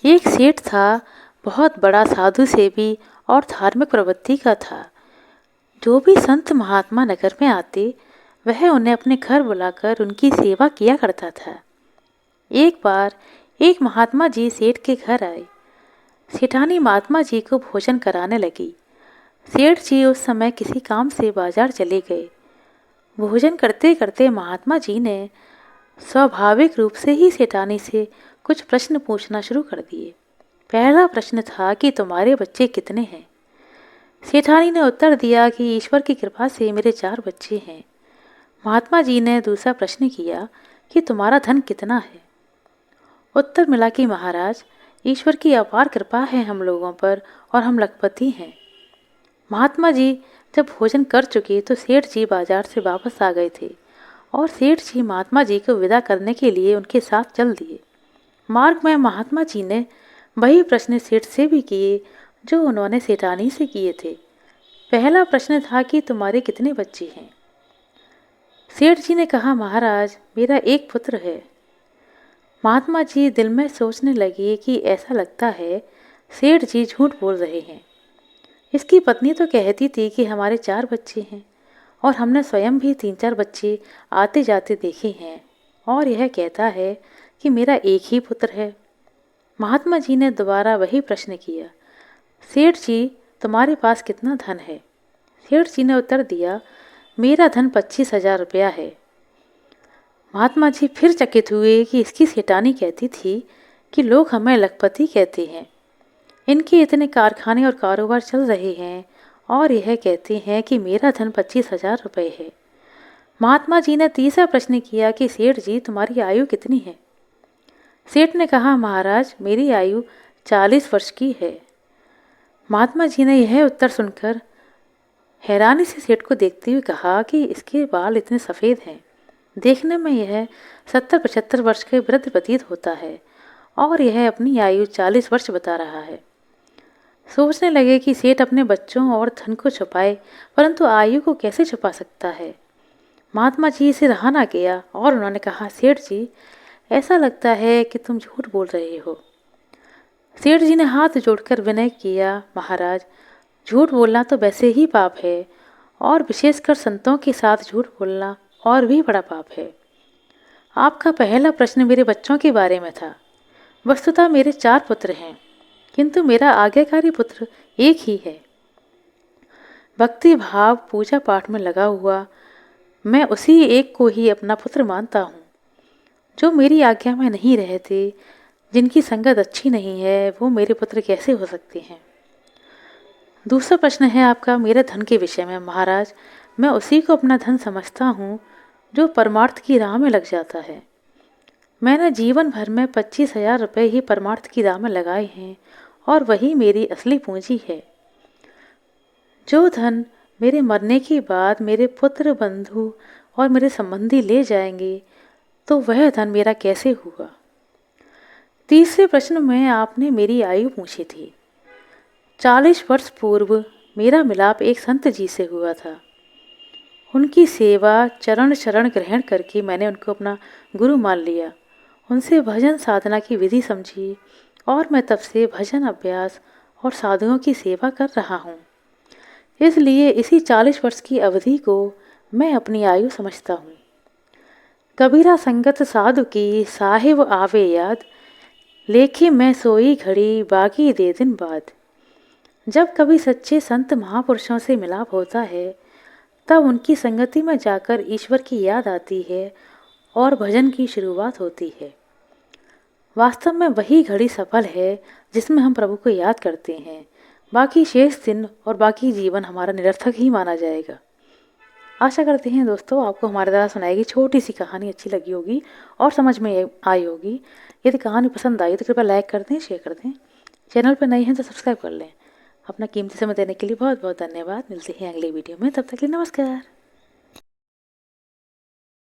एक सेठ था, बहुत बड़ा साधु सेवी और धार्मिक प्रवृत्ति का था। जो भी संत महात्मा नगर में आते, वह उन्हें अपने घर बुलाकर उनकी सेवा किया करता था। एक बार एक महात्मा जी सेठ के घर आए। सेठानी महात्मा जी को भोजन कराने लगी। सेठ जी उस समय किसी काम से बाजार चले गए। भोजन करते करते महात्मा जी ने स्वाभाविक रूप से ही सेठानी से कुछ प्रश्न पूछना शुरू कर दिए। पहला प्रश्न था कि तुम्हारे बच्चे कितने हैं। सेठानी ने उत्तर दिया कि ईश्वर की कृपा से मेरे 4 बच्चे हैं। महात्मा जी ने दूसरा प्रश्न किया कि तुम्हारा धन कितना है। उत्तर मिला कि महाराज, ईश्वर की अपार कृपा है हम लोगों पर और हम लखपति हैं। महात्मा जी जब भोजन कर चुके तो सेठ जी बाजार से वापस आ गए थे और सेठ जी महात्मा जी को विदा करने के लिए उनके साथ चल दिए। मार्ग में महात्मा जी ने वही प्रश्न सेठ से भी किए जो उन्होंने सेठानी से किए थे। पहला प्रश्न था कि तुम्हारे कितने बच्चे हैं। सेठ जी ने कहा, महाराज, मेरा एक पुत्र है। महात्मा जी दिल में सोचने लगे कि ऐसा लगता है सेठ जी झूठ बोल रहे हैं। इसकी पत्नी तो कहती थी कि हमारे 4 बच्चे हैं और हमने स्वयं भी 3-4 बच्चे आते जाते देखे हैं, और यह कहता है कि मेरा एक ही पुत्र है। महात्मा जी ने दोबारा वही प्रश्न किया, सेठ जी, तुम्हारे पास कितना धन है। सेठ जी ने उत्तर दिया, मेरा धन 25,000 रुपया है। महात्मा जी फिर चकित हुए कि इसकी सेठानी कहती थी कि लोग हमें लखपति कहते हैं, इनके इतने कारखाने और कारोबार चल रहे हैं, और यह कहते हैं कि मेरा धन 25,000 रुपये है। महात्मा जी ने तीसरा प्रश्न किया कि सेठ जी, तुम्हारी आयु कितनी है। सेठ ने कहा, महाराज, मेरी आयु 40 वर्ष की है। महात्मा जी ने यह उत्तर सुनकर हैरानी से सेठ को देखते हुए कहा कि इसके बाल इतने सफ़ेद हैं, देखने में यह 70-75 वर्ष के वृद्ध प्रतीत होता है, और यह अपनी आयु 40 वर्ष बता रहा है। सोचने लगे कि सेठ अपने बच्चों और धन को छुपाए, परंतु आयु को कैसे छुपा सकता है। महात्मा जी से रहा ना गया और उन्होंने कहा, सेठ जी, ऐसा लगता है कि तुम झूठ बोल रहे हो। सेठ जी ने हाथ जोड़कर विनय किया, महाराज, झूठ बोलना तो वैसे ही पाप है, और विशेषकर संतों के साथ झूठ बोलना और भी बड़ा पाप है। आपका पहला प्रश्न मेरे बच्चों के बारे में था। वस्तुतः मेरे 4 पुत्र हैं, किंतु मेरा आज्ञाकारी पुत्र एक ही है। भक्ति भाव पूजा पाठ में लगा हुआ मैं उसी एक को ही अपना पुत्र मानता हूँ। जो मेरी आज्ञा में नहीं रहते, जिनकी संगत अच्छी नहीं है, वो मेरे पुत्र कैसे हो सकते हैं। दूसरा प्रश्न है आपका मेरे धन के विषय में। महाराज, मैं उसी को अपना धन समझता हूँ जो परमार्थ की राह में लग जाता है। मैंने जीवन भर में 25,000 रुपये ही परमार्थ की राह में लगाए हैं, और वही मेरी असली पूंजी है। जो धन मेरे मरने के बाद मेरे पुत्र, बंधु और मेरे संबंधी ले जाएंगे, तो वह धन मेरा कैसे हुआ। तीसरे प्रश्न में आपने मेरी आयु पूछी थी। 40 वर्ष पूर्व मेरा मिलाप एक संत जी से हुआ था। उनकी सेवा चरण शरण ग्रहण करके मैंने उनको अपना गुरु मान लिया। उनसे भजन साधना की विधि समझी, और मैं तब से भजन अभ्यास और साधुओं की सेवा कर रहा हूँ। इसलिए इसी 40 वर्ष की अवधि को मैं अपनी आयु समझता हूँ। कबीरा संगत साधु की साहिब आवे याद, लेखे मैं सोई घड़ी बाकी दे दिन बाद। जब कभी सच्चे संत महापुरुषों से मिलाप होता है, तब उनकी संगति में जाकर ईश्वर की याद आती है और भजन की शुरुआत होती है। वास्तव में वही घड़ी सफल है जिसमें हम प्रभु को याद करते हैं। बाकी शेष दिन और बाकी जीवन हमारा निरर्थक ही माना जाएगा। आशा करते हैं दोस्तों आपको हमारे द्वारा सुनाई गई छोटी सी कहानी अच्छी लगी होगी और समझ में आई होगी। यदि कहानी पसंद आई तो कृपया लाइक कर दें, शेयर कर दें। चैनल पर नए हैं तो सब्सक्राइब कर लें। अपना कीमती समय देने के लिए बहुत बहुत धन्यवाद। मिलते हैं अगले वीडियो में, तब तक के लिए नमस्कार।